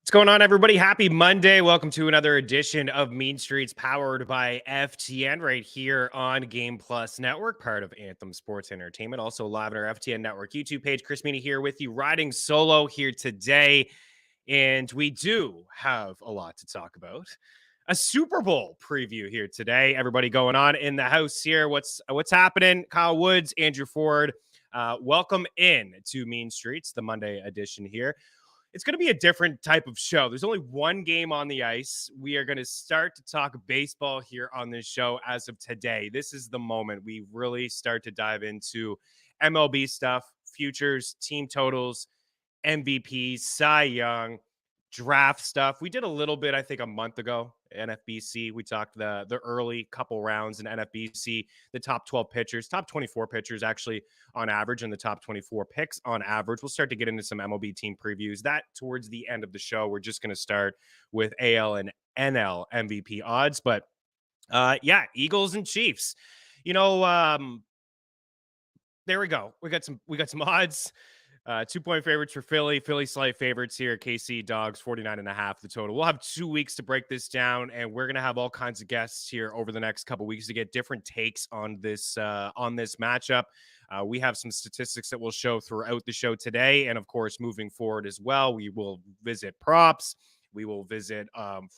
What's going on, everybody? Happy Monday. Welcome to another edition of Mean Streets, powered by FTN, right here on Game Plus Network, part of Anthem Sports Entertainment. Also live on our FTN Network YouTube page. Chris Meaney here with you, riding solo here today. And we do have a lot to talk about. A Super Bowl preview here today. Everybody going on in the house here. What's happening? Kyle Woods, Andrew Ford. Welcome in to Mean Streets, the Monday edition here. It's going to be a different type of show. There's only one game on the ice. We are going to start to talk baseball here on this show as of today. This is the moment we really start to dive into MLB stuff, futures, team totals, MVPs, Cy Young, draft stuff. We did a little bit, I think, a month ago. NFBC, we talked the early couple rounds in NFBC, the top 12 pitchers, top 24 pitchers actually on average, and the top 24 picks on average. We'll start to get into some MLB team previews. That towards the end of the show. We're just going to start with AL and NL MVP odds. But yeah, Eagles and Chiefs. There we go. We got some odds. 2-point favorites for Philly. Philly slight favorites here. KC Dogs 49.5 the total. We'll have 2 weeks to break this down, and we're gonna have all kinds of guests here over the next couple weeks to get different takes on this matchup. We have some statistics that we'll show throughout the show today, and of course, moving forward as well, we will visit props. We will visit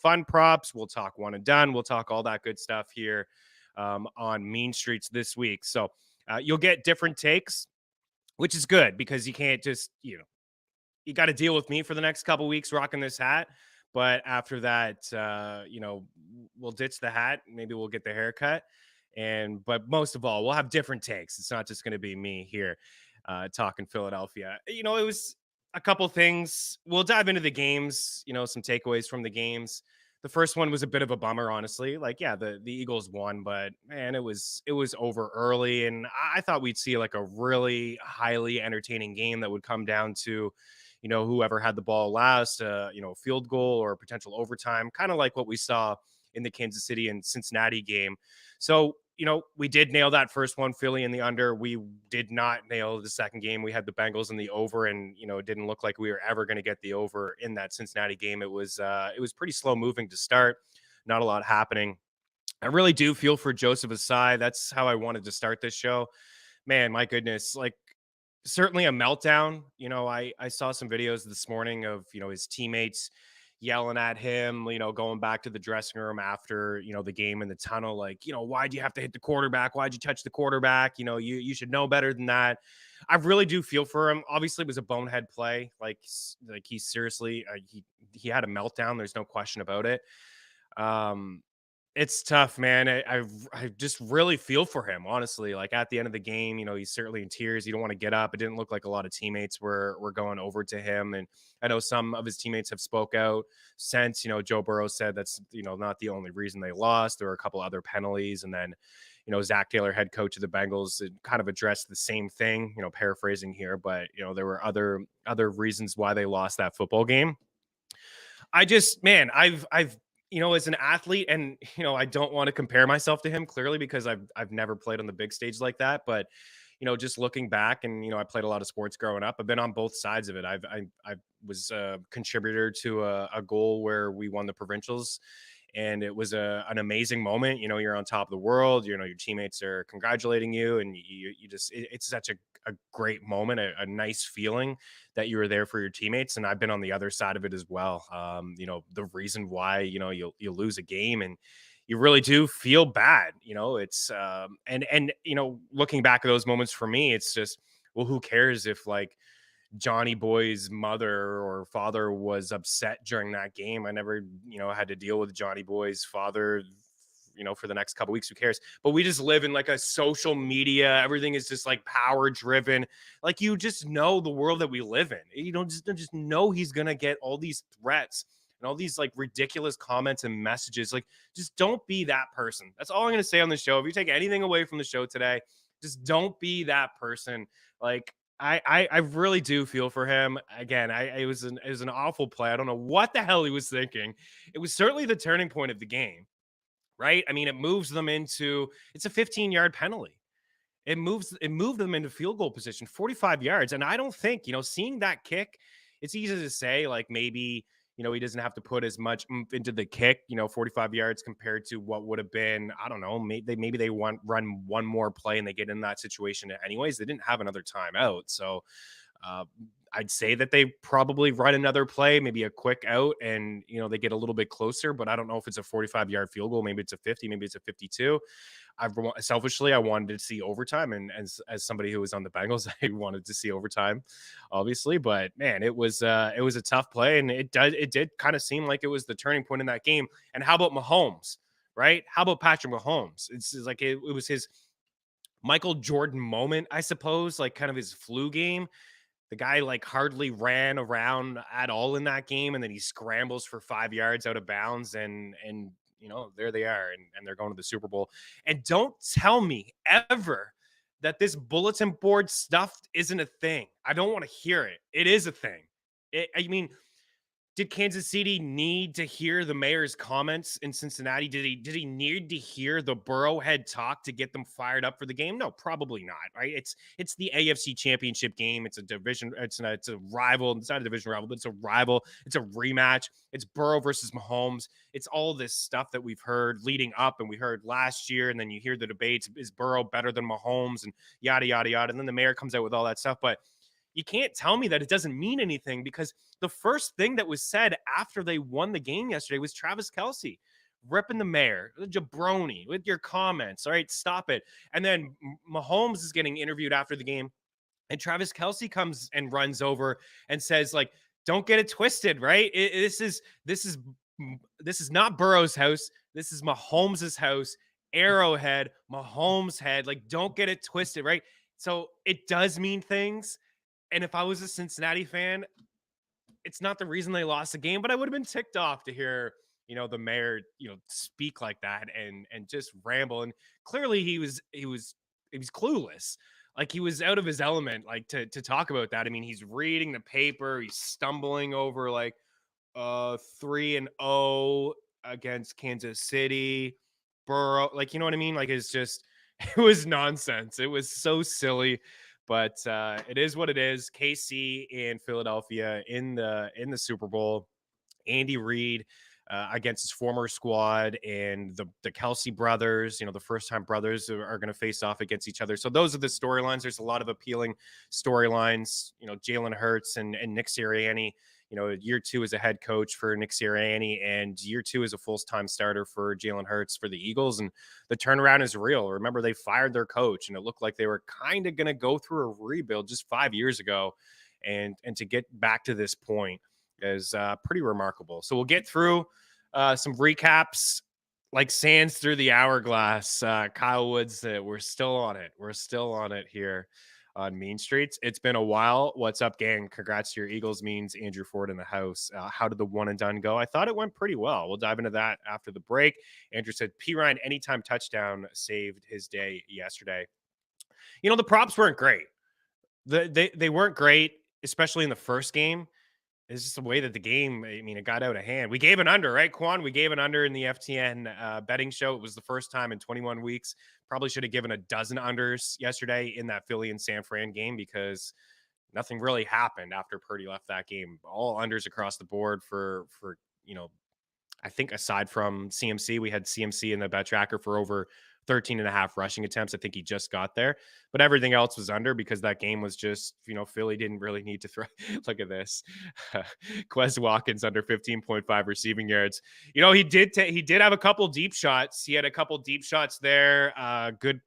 fun props. We'll talk one and done. We'll talk all that good stuff here on Mean Streets this week. So you'll get different takes, which is good because you can't just, you got to deal with me for the next couple weeks rocking this hat. But after that, we'll ditch the hat. Maybe we'll get the haircut. But most of all, we'll have different takes. It's not just going to be me here talking Philadelphia. It was a couple things. We'll dive into the games, some takeaways from the games. The first one was a bit of a bummer, honestly. Like, yeah, the Eagles won, but man, it was over early, and I thought we'd see like a really highly entertaining game that would come down to, whoever had the ball last, field goal or potential overtime, kind of like what we saw in the Kansas City and Cincinnati game. So, we did nail that first one, Philly in the under. We did not nail the second game. We had the Bengals in the over, and it didn't look like we were ever going to get the over in that Cincinnati game. It was pretty slow moving to start. Not a lot happening. I really do feel for Joseph Asai. That's how I wanted to start this show. Man, my goodness, like certainly a meltdown. I saw some videos this morning of his teammates yelling at him, going back to the dressing room after, the game in the tunnel, like, why'd you have to hit the quarterback? Why'd you touch the quarterback? You should know better than that. I really do feel for him. Obviously, it was a bonehead play. Like he seriously, he had a meltdown. There's no question about it. It's tough, man. I just really feel for him, honestly. Like at the end of the game, he's certainly in tears. You don't want to get up. It didn't look like a lot of teammates were going over to him. And I know some of his teammates have spoke out since, Joe Burrow said that's, not the only reason they lost. There were a couple other penalties. And then, Zach Taylor, head coach of the Bengals, kind of addressed the same thing, paraphrasing here. But, there were other reasons why they lost that football game. I've as an athlete, and I don't want to compare myself to him clearly because I've never played on the big stage like that. But just looking back, and I played a lot of sports growing up. I've been on both sides of it. I was a contributor to a goal where we won the provincials, and it was an amazing moment. You're on top of the world. Your teammates are congratulating you, and it's such a great moment, a nice feeling that you were there for your teammates. And I've been on the other side of it as well. The reason why, you lose a game and you really do feel bad, it's and looking back at those moments for me, it's just, well, who cares if like Johnny Boy's mother or father was upset during that game? I never, had to deal with Johnny Boy's father, for the next couple weeks. Who cares? But we just live in like a social media. Everything is just like power driven. Like you just know the world that we live in. You don't just know he's going to get all these threats and all these like ridiculous comments and messages. Like just don't be that person. That's all I'm going to say on the show. If you take anything away from the show today, just don't be that person. Like I really do feel for him. Again, it was an awful play. I don't know what the hell he was thinking. It was certainly the turning point of the game. Right? I mean, it moves them into, it's a 15-yard penalty. It moved them into field goal position, 45 yards. And I don't think, seeing that kick, it's easy to say like maybe, he doesn't have to put as much oomph into the kick, 45 yards compared to what would have been, I don't know, maybe they want run one more play and they get in that situation anyways. They didn't have another timeout. So uh, I'd say that they probably run another play, maybe a quick out, and they get a little bit closer. But I don't know if it's a 45-yard field goal. Maybe it's a 50. Maybe it's a 52. Selfishly, I wanted to see overtime, and as somebody who was on the Bengals, I wanted to see overtime, obviously. But man, it was a tough play, and it did kind of seem like it was the turning point in that game. And how about Mahomes, right? How about Patrick Mahomes? It's like it was his Michael Jordan moment, I suppose, like kind of his flu game. The guy like hardly ran around at all in that game, and then he scrambles for 5 yards out of bounds, and there they are, and they're going to the Super Bowl. And don't tell me ever that this bulletin board stuff isn't a thing. I don't want to hear it. It is a thing. I mean, did Kansas City need to hear the mayor's comments in Cincinnati? Did he need to hear the Burrowhead talk to get them fired up for the game? No, probably not. Right? It's the AFC Championship game. It's a division. It's a rival. It's not a division rival, but it's a rival. It's a rematch. It's Burrow versus Mahomes. It's all this stuff that we've heard leading up, and we heard last year, and then you hear the debates: is Burrow better than Mahomes, and yada yada yada. And then the mayor comes out with all that stuff, but you can't tell me that it doesn't mean anything, because the first thing that was said after they won the game yesterday was Travis Kelce ripping the mayor, the jabroni, with your comments. All right, stop it. And then Mahomes is getting interviewed after the game, and Travis Kelce comes and runs over and says, like, don't get it twisted, right? This is not Burrow's house. This is Mahomes' house. Arrowhead, Mahomes' head. Like, don't get it twisted, right? So it does mean things. And if I was a Cincinnati fan, it's not the reason they lost the game, but I would have been ticked off to hear, the mayor, speak like that and just ramble. And clearly he was clueless. Like, he was out of his element, like to talk about that. I mean, he's reading the paper, he's stumbling over like 3-0 against Kansas City. Burrow, like, you know what I mean? Like, it's just it was nonsense. It was so silly. But it is what it is. KC and Philadelphia in the Super Bowl. Andy Reid against his former squad, and the Kelsey brothers, the first time brothers are going to face off against each other. So those are the storylines. There's a lot of appealing storylines. Jalen Hurts and Nick Sirianni. Year two as a head coach for Nick Sirianni, and year two as a full-time starter for Jalen Hurts for the Eagles. And the turnaround is real. Remember, they fired their coach, and it looked like they were kind of going to go through a rebuild just 5 years ago. And to get back to this point is pretty remarkable. So we'll get through some recaps like sands through the hourglass. Kyle Woods, we're still on it. We're still on it here on Mean Streets. It's been a while. What's up, gang? Congrats to your Eagles. Means Andrew Ford in the house. How did the one and done go? I thought it went pretty well. We'll dive into that after the break. Andrew said P. Ryan anytime touchdown saved his day yesterday. The props weren't great. They weren't great, especially in the first game. It's just the way that the game, I mean, it got out of hand. We gave an under, right, Quan? We gave an under in the FTN betting show. It was the first time in 21 weeks. Probably should have given a dozen unders yesterday in that Philly and San Fran game, because nothing really happened after Purdy left that game. All unders across the board for I think aside from CMC, we had CMC in the bet tracker for over 13 and a half rushing attempts. I think he just got there, but everything else was under, because that game was just, Philly didn't really need to throw. Look at this. Quez Watkins under 15.5 receiving yards. He did have a couple deep shots. He had a couple deep shots there. Good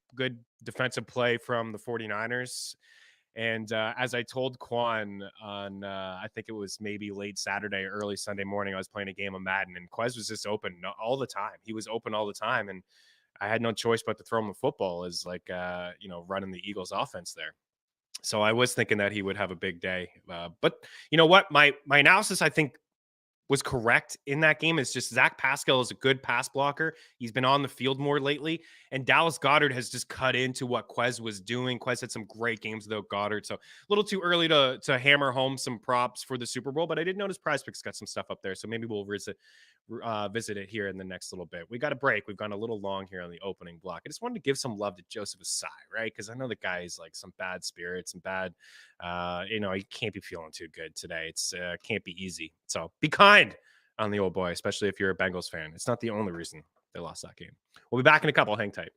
defensive play from the 49ers. And as I told Quan on, I think it was maybe late Saturday, early Sunday morning, I was playing a game of Madden, and Quez was just open all the time. He was open all the time, and I had no choice but to throw him the football as like, running the Eagles offense there. So I was thinking that he would have a big day. But you know what? My analysis, I think, was correct in that game. Is just Zach Pascal is a good pass blocker. He's been on the field more lately, and Dallas Goedert has just cut into what Quez was doing. Quez had some great games without Goddard, so a little too early to hammer home some props for the Super Bowl, but I did notice PrizePicks got some stuff up there, so maybe we'll visit it here in the next little bit. We got a break. We've gone a little long here on the opening block. I just wanted to give some love to Joseph Asai, right? Because I know the guy is like some bad spirits and bad, he can't be feeling too good today. It's can't be easy. So be kind on the old boy, especially if you're a Bengals fan. It's not the only reason they lost that game. We'll be back in a couple. Hang tight.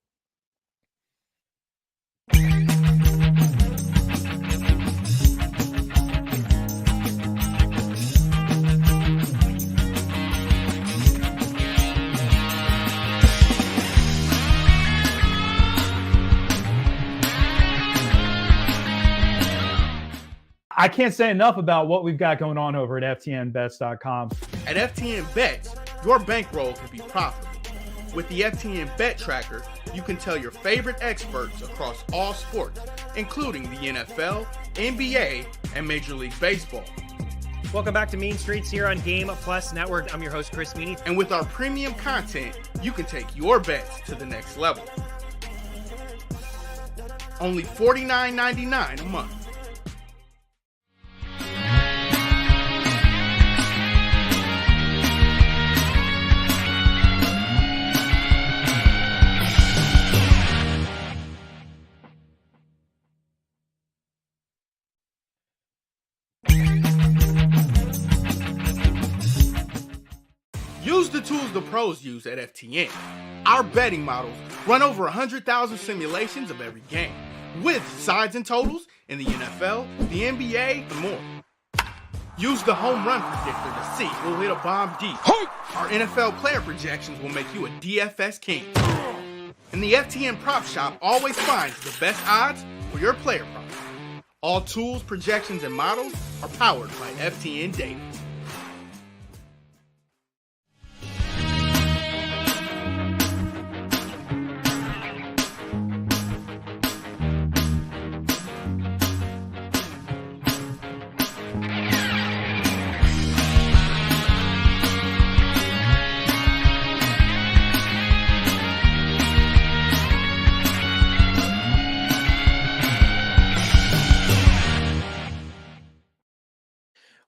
I can't say enough about what we've got going on over at FTNBets.com. At FTN Bets, your bankroll can be profitable. With the FTN Bet Tracker, you can tell your favorite experts across all sports, including the NFL, NBA, and Major League Baseball. Welcome back to Mean Streets here on Game Plus Network. I'm your host, Chris Meaney. And with our premium content, you can take your bets to the next level. Only $49.99 a month. Use the tools the pros use at FTN. Our betting models run over 100,000 simulations of every game, with sides and totals in the NFL, the NBA, and more. Use the home run predictor to see who'll hit a bomb deep. Our NFL player projections will make you a DFS king. And the FTN Prop Shop always finds the best odds for your player prop. All tools, projections, and models are powered by FTN data.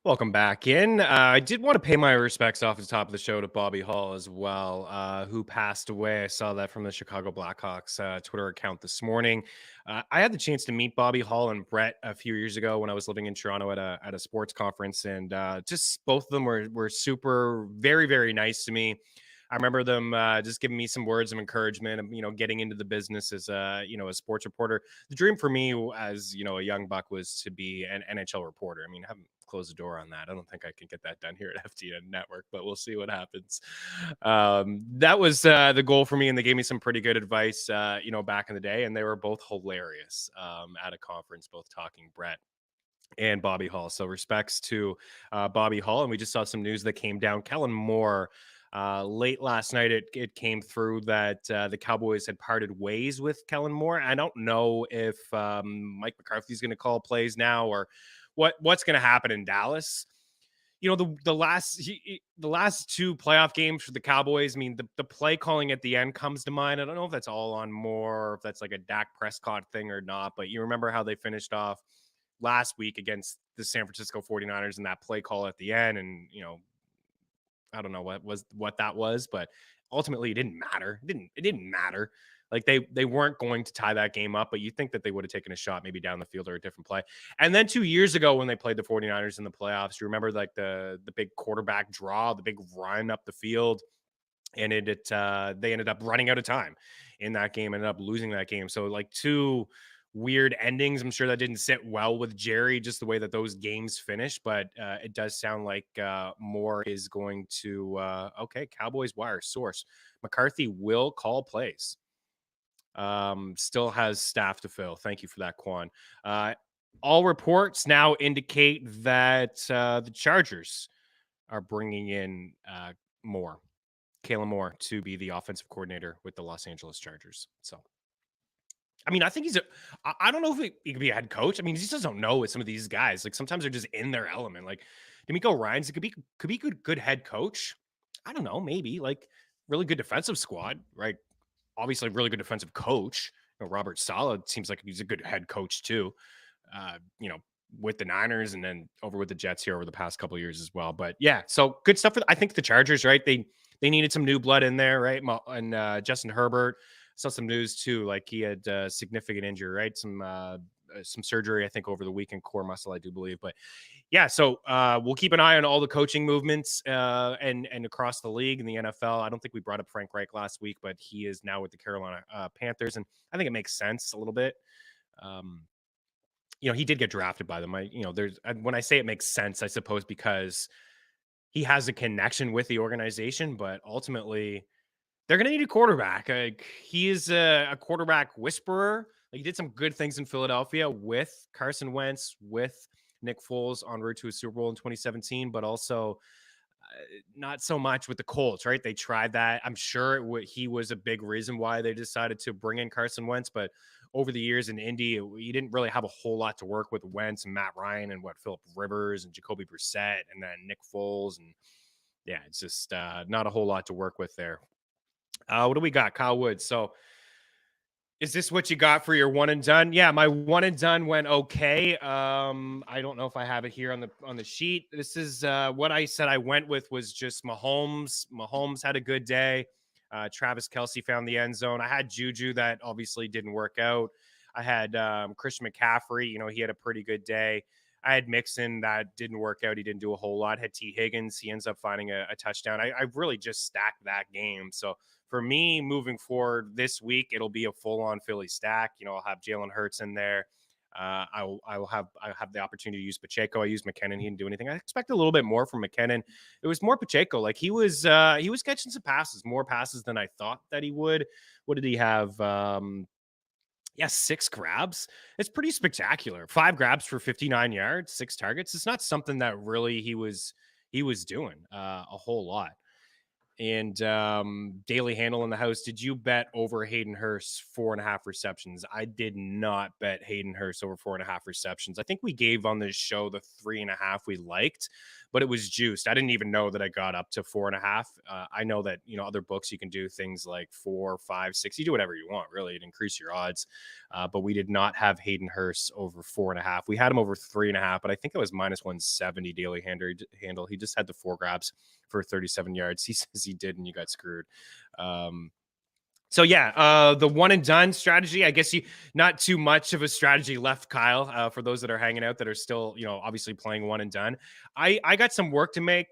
Welcome back in. I did want to pay my respects off the top of the show to Bobby Hall as well, who passed away. I saw that from the Chicago Blackhawks Twitter account this morning. I had the chance to meet Bobby Hall and Brett a few years ago when I was living in Toronto at a sports conference, and just both of them were super, very, very nice to me. I remember them just giving me some words of encouragement, and getting into the business as a sports reporter. The dream for me as a young buck was to be an NHL reporter. I mean, I haven't closed the door on that. I don't think I can get that done here at FTN Network, but we'll see what happens. That was the goal for me, and they gave me some pretty good advice, back in the day, and they were both hilarious at a conference, both talking Brett and Bobby Hall. So respects to Bobby Hall, and we just saw some news that came down. Kellen Moore. Late last night, it came through that the Cowboys had parted ways with Kellen Moore. I don't know if Mike McCarthy's going to call plays now or what's going to happen in Dallas. The last two playoff games for the Cowboys. I mean, the play calling at the end comes to mind. I don't know if that's all on Moore, or if that's like a Dak Prescott thing or not, but you remember how they finished off last week against the San Francisco 49ers and that play call at the end, and I don't know what that was, but ultimately it didn't matter. It didn't matter. Like they weren't going to tie that game up, but you think that they would have taken a shot maybe down the field or a different play. And then 2 years ago when they played the 49ers in the playoffs, you remember like the big quarterback draw, the big run up the field, and they ended up running out of time in that game, ended up losing that game. So like two weird endings. I'm sure that didn't sit well with Jerry, just the way that those games finished, but it does sound like Moore is going to Cowboys Wire source. McCarthy will call plays. Still has staff to fill. Thank you for that, Quan. All reports now indicate that the Chargers are bringing in Kellen Moore, to be the offensive coordinator with the Los Angeles Chargers. So I mean, I think I don't know if he could be a head coach. I mean, you just don't know with some of these guys. Like sometimes they're just in their element. Like D'Amico Ryans, it could be good head coach. I don't know, maybe like really good defensive squad, right? Obviously, really good defensive coach. Robert Saleh seems like he's a good head coach too. with the Niners and then over with the Jets here over the past couple of years as well. But yeah, so good stuff. I think the Chargers, right? They needed some new blood in there, right? And Justin Herbert, saw some news too, like he had significant injury, right? Some surgery, I think, over the weekend, core muscle, I do believe. But yeah, so we'll keep an eye on all the coaching movements and across the league in the NFL. I don't think we brought up Frank Reich last week, but he is now with the Carolina Panthers, and I think it makes sense a little bit. He did get drafted by them. When I say it makes sense, I suppose because he has a connection with the organization, but ultimately they're going to need a quarterback. Like, he is a quarterback whisperer. Like, he did some good things in Philadelphia with Carson Wentz, with Nick Foles en route to a Super Bowl in 2017, but also not so much with the Colts, right? They tried that. I'm sure he was a big reason why they decided to bring in Carson Wentz, but over the years in Indy, you didn't really have a whole lot to work with Wentz and Matt Ryan and Phillip Rivers and Jacoby Brissett and then Nick Foles. And yeah, it's just not a whole lot to work with there. What do we got? Kyle Woods. So is this what you got for your one and done? Yeah, my one and done went okay. I don't know if I have it here on the sheet. This is what I said I went with was just Mahomes. Mahomes had a good day. Travis Kelce found the end zone. I had Juju, that obviously didn't work out. I had Christian McCaffrey. He had a pretty good day. I had Mixon, that didn't work out. He didn't do a whole lot. I had T. Higgins. He ends up finding a touchdown. I really just stacked that game. So for me, moving forward this week, it'll be a full-on Philly stack. I'll have Jalen Hurts in there. I'll have the opportunity to use Pacheco. I used McKinnon. He didn't do anything. I expect a little bit more from McKinnon. It was more Pacheco. Like, he was catching some passes, more passes than I thought that he would. What did he have? 6 grabs. It's pretty spectacular. 5 grabs for 59 yards, 6 targets. It's not something that really he was doing a whole lot. And Daily Handle in the house. Did you bet over Hayden Hurst 4.5 receptions? I did not bet Hayden Hurst over 4.5 receptions. I think we gave on this show the 3.5 we liked, but it was juiced. I didn't even know that I got up to 4.5. I know that, other books, you can do things like 4, 5, 6. You do whatever you want, really, to increase your odds. But we did not have Hayden Hurst over 4.5. We had him over 3.5, but I think it was -170 Daily Handle. He just had the 4 grabs for 37 yards. He says he did, and you got screwed. So yeah, the one and done strategy, I guess not too much of a strategy left, Kyle, for those that are hanging out that are still, obviously playing one and done. I got some work to make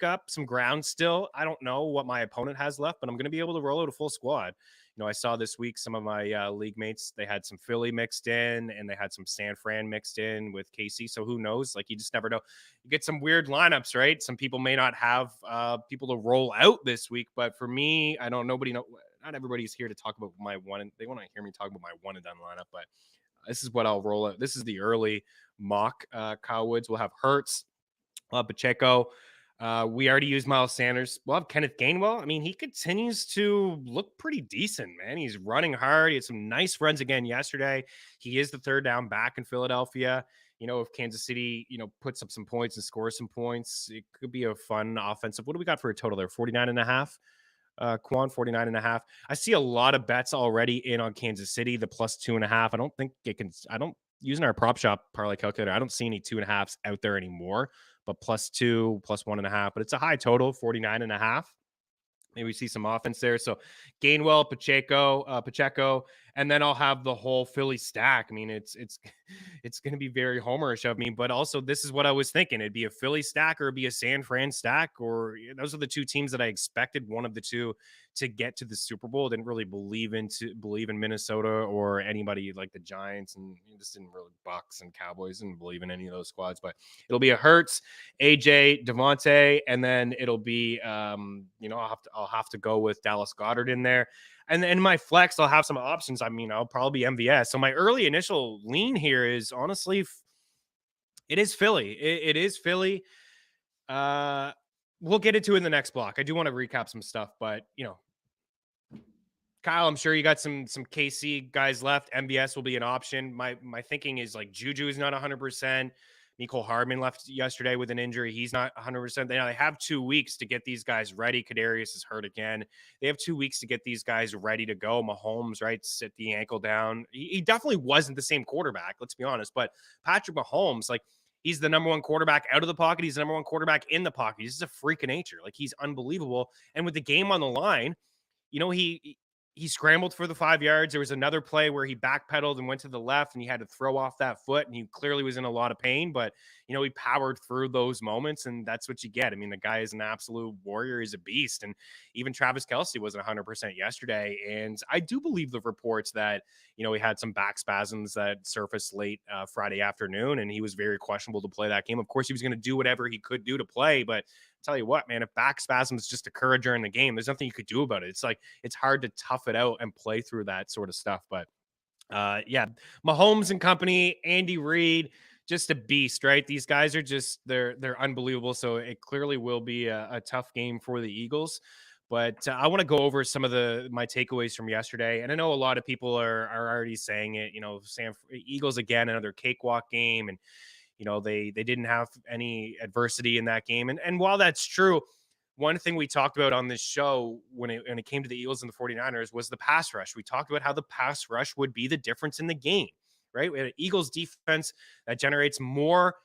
up, some ground still. I don't know what my opponent has left, but I'm going to be able to roll out a full squad. I saw this week some of my league mates, they had some Philly mixed in and they had some San Fran mixed in with KC. So who knows? Like, you just never know. You get some weird lineups, right? Some people may not have people to roll out this week, but for me, not everybody's here to talk about they want to hear me talk about my one and done lineup, but this is what I'll roll out. This is the early mock. Kyle Woods will have Hurts, Pacheco. We already used Miles Sanders. We'll have Kenneth Gainwell. I mean, he continues to look pretty decent, man. He's running hard. He had some nice runs again yesterday. He is the third down back in Philadelphia. If Kansas City, puts up some points and scores some points, it could be a fun offensive. What do we got for a total there? 49.5. Quan, 49.5. I see a lot of bets already in on Kansas City, the +2.5. I don't think using our prop shop parlay calculator, I don't see any 2.5s out there anymore, but +2, +1.5, but it's a high total, 49.5. Maybe we see some offense there. So Gainwell, Pacheco, and then I'll have the whole Philly stack. I mean, it's going to be very homerish of me, but also this is what I was thinking. It'd be a Philly stack or it'd be a San Fran stack, or those are the two teams that I expected one of the two to get to the Super Bowl. Didn't really believe in Minnesota or anybody like the Giants, and just didn't really Bucks and Cowboys, didn't believe in any of those squads. But it'll be a Hurts, AJ, Devontae, and then it'll be I'll have to go with Dallas Goedert in there. And then in my flex, I'll have some options. I mean, I'll probably be MVS. So my early initial lean here is honestly, it is Philly. It is Philly. We'll get into it in the next block. I do want to recap some stuff, but Kyle, I'm sure you got some KC guys left. MVS will be an option. My thinking is like Juju is not 100%. Mecole Hardman left yesterday with an injury. He's not 100%. They have 2 weeks to get these guys ready. Kadarius is hurt again. They have 2 weeks to get these guys ready to go. Mahomes, right, sit the ankle down. He definitely wasn't the same quarterback, let's be honest. But Patrick Mahomes, like, he's the number one quarterback out of the pocket. He's the number one quarterback in the pocket. He's just a freak of nature. Like, he's unbelievable. And with the game on the line, he scrambled for the 5 yards. There was another play where he backpedaled and went to the left, and he had to throw off that foot, and he clearly was in a lot of pain, but he powered through those moments, and that's what you get. I mean, the guy is an absolute warrior. He's a beast. And even Travis Kelce wasn't 100% yesterday. And I do believe the reports that, he had some back spasms that surfaced late Friday afternoon, and he was very questionable to play that game. Of course, he was going to do whatever he could do to play, but tell you what, man, if back spasms just occur during the game, there's nothing you could do about it. It's like, it's hard to tough it out and play through that sort of stuff. But yeah, Mahomes and company, Andy Reid, just a beast, right? These guys are just, they're unbelievable. So it clearly will be a tough game for the Eagles. But I want to go over some of my takeaways from yesterday. And I know a lot of people are already saying it, Eagles again, another cakewalk game. And they didn't have any adversity in that game. And while that's true, one thing we talked about on this show when it came to the Eagles and the 49ers was the pass rush. We talked about how the pass rush would be the difference in the game, right? We had an Eagles defense that generates more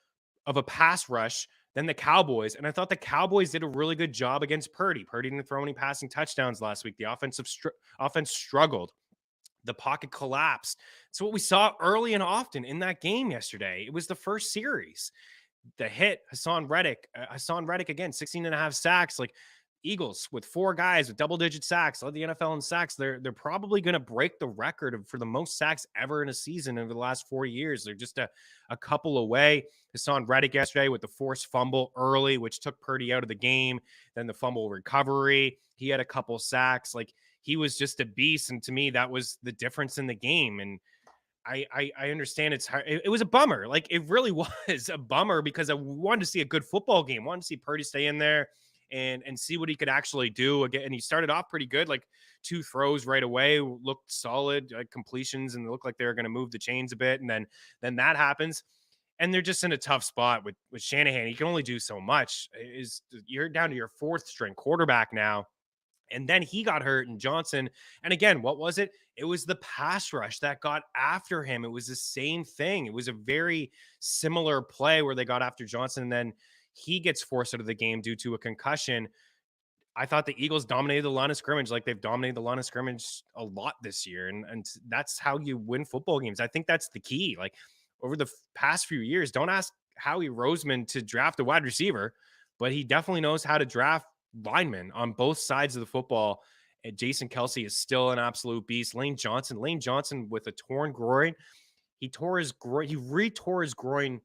of a pass rush than the Cowboys. And I thought the Cowboys did a really good job against Purdy. Purdy didn't throw any passing touchdowns last week. The offense struggled. The pocket collapsed. So what we saw early and often in that game yesterday, it was the first series. The hit, Hassan Reddick again, 16 and a half sacks. Like, Eagles with 4 guys with double-digit sacks, led the NFL in sacks. They're probably going to break the record for the most sacks ever in a season over the last 4 years. They're just a couple away. Hassan Reddick yesterday with the forced fumble early, which took Purdy out of the game. Then the fumble recovery. He had a couple sacks. Like, he was just a beast. And to me, that was the difference in the game. And I understand it's hard. It was a bummer. Like, it really was a bummer because I wanted to see a good football game. I wanted to see Purdy stay in there and see what he could actually do again. And he started off pretty good, like 2 throws right away, looked solid, like completions, and it looked like they were going to move the chains a bit. And then that happens. And they're just in a tough spot with Shanahan. He can only do so much. You're down to your 4th string quarterback now. And then he got hurt, and Johnson. And again, what was it? It was the pass rush that got after him. It was the same thing. It was a very similar play where they got after Johnson, and then he gets forced out of the game due to a concussion. I thought the Eagles dominated the line of scrimmage like they've dominated the line of scrimmage a lot this year. And that's how you win football games. I think that's the key. Like, over the past few years, don't ask Howie Roseman to draft a wide receiver, but he definitely knows how to draft linemen on both sides of the football. And Jason Kelce is still an absolute beast. Lane Johnson with a torn groin. He re-tore his groin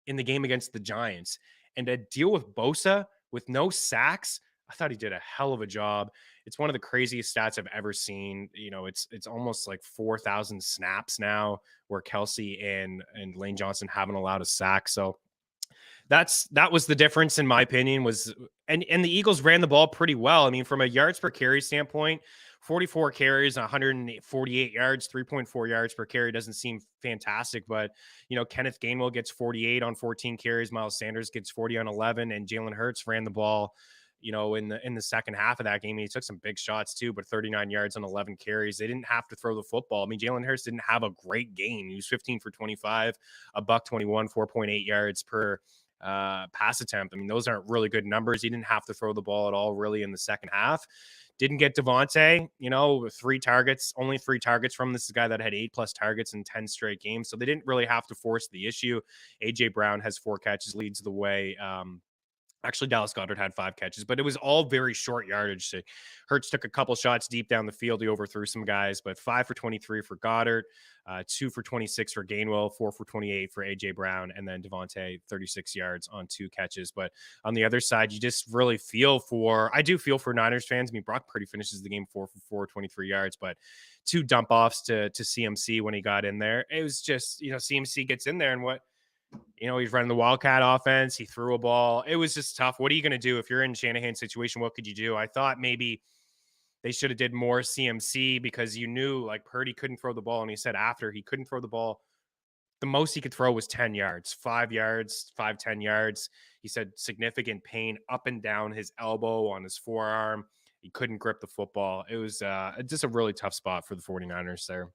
in the game against the Giants. And to deal with Bosa with no sacks, I thought he did a hell of a job. It's one of the craziest stats I've ever seen. It's almost like 4,000 snaps now where Kelce and Lane Johnson haven't allowed a sack. So that was the difference in my opinion. And the Eagles ran the ball pretty well. I mean, from a yards per carry standpoint, 44 carries, 148 yards, 3.4 yards per carry doesn't seem fantastic, but Kenneth Gainwell gets 48 on 14 carries, Miles Sanders gets 40 on 11, and Jalen Hurts ran the ball in the second half of that game. He took some big shots too, but 39 yards on 11 carries. They didn't have to throw the football. I mean, Jalen Hurts didn't have a great game. He was 15 for 25, $121, 4.8 yards per pass attempt. I mean, those aren't really good numbers. He didn't have to throw the ball at all really in the second half. Didn't get Devontae, only 3 targets from this guy that had 8+ targets in 10 straight games. So they didn't really have to force the issue. AJ Brown has 4 catches, leads the way. Actually, Dallas Goedert had 5 catches, but it was all very short yardage. So Hurts took a couple shots deep down the field. He overthrew some guys, but 5 for 23 for Goddard, 2 for 26 for Gainwell, 4 for 28 for A.J. Brown, and then Devontae, 36 yards on 2 catches. But on the other side, you just really feel for Niners fans. I mean, Brock Purdy finishes the game 4 for 4, 23 yards, but 2 dump offs to CMC when he got in there. It was just, CMC gets in there and he's running the Wildcat offense. He threw a ball. It was just tough. What are you going to do if you're in Shanahan's situation? What could you do? I thought maybe they should have did more CMC because you knew like Purdy couldn't throw the ball. And he said after he couldn't throw the ball the most he could throw was 10 yards, 5 yards, 10 yards. He said significant pain up and down his elbow on his forearm. He couldn't grip the football. It was just a really tough spot for the 49ers there.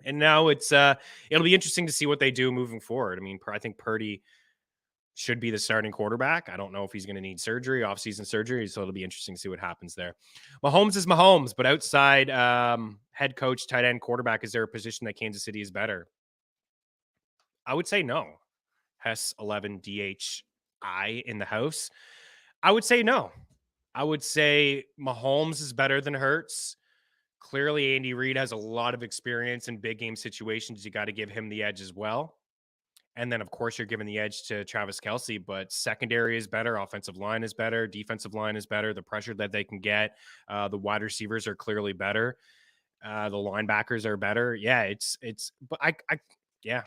And now it'll be interesting to see what they do moving forward. I mean, I think Purdy should be the starting quarterback. I don't know if he's going to need surgery, offseason surgery, so it'll be interesting to see what happens there. Mahomes is Mahomes, but outside head coach, tight end, quarterback, is there a position that Kansas City is better? I would say no. Hess 11 DHI in the house. I would say no. I would say Mahomes is better than Hurts. Clearly, Andy Reid has a lot of experience in big game situations. You got to give him the edge as well. And then, of course, you're giving the edge to Travis Kelce, but secondary is better. Offensive line is better. Defensive line is better. The pressure that they can get. The wide receivers are clearly better. The linebackers are better. Yeah, but yeah.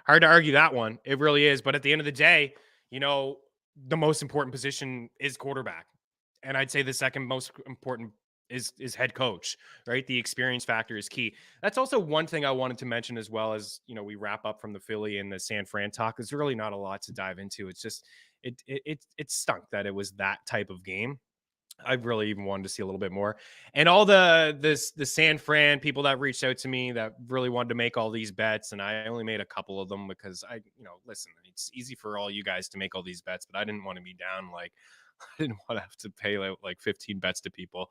Hard to argue that one. It really is. But at the end of the day, the most important position is quarterback. And I'd say the second most important is head coach, right? The experience factor is key. That's also one thing I wanted to mention as well as, we wrap up from the Philly and the San Fran talk. There's really not a lot to dive into. It's just, it stunk that it was that type of game. I really even wanted to see a little bit more. And all the San Fran people that reached out to me that really wanted to make all these bets. And I only made a couple of them because listen, it's easy for all you guys to make all these bets, but I didn't want to be down. I didn't want to have to pay like 15 bets to people.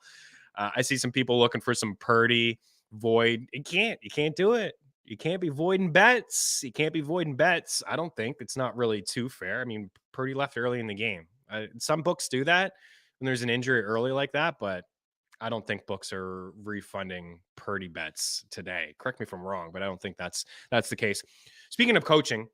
I see some people looking for some Purdy void. You can't do it. You can't be voiding bets. You can't be voiding bets. I don't think it's not really too fair. I mean, Purdy left early in the game. Some books do that when there's an injury early like that, but I don't think books are refunding Purdy bets today. Correct me if I'm wrong, but I don't think that's the case. Speaking of coaching,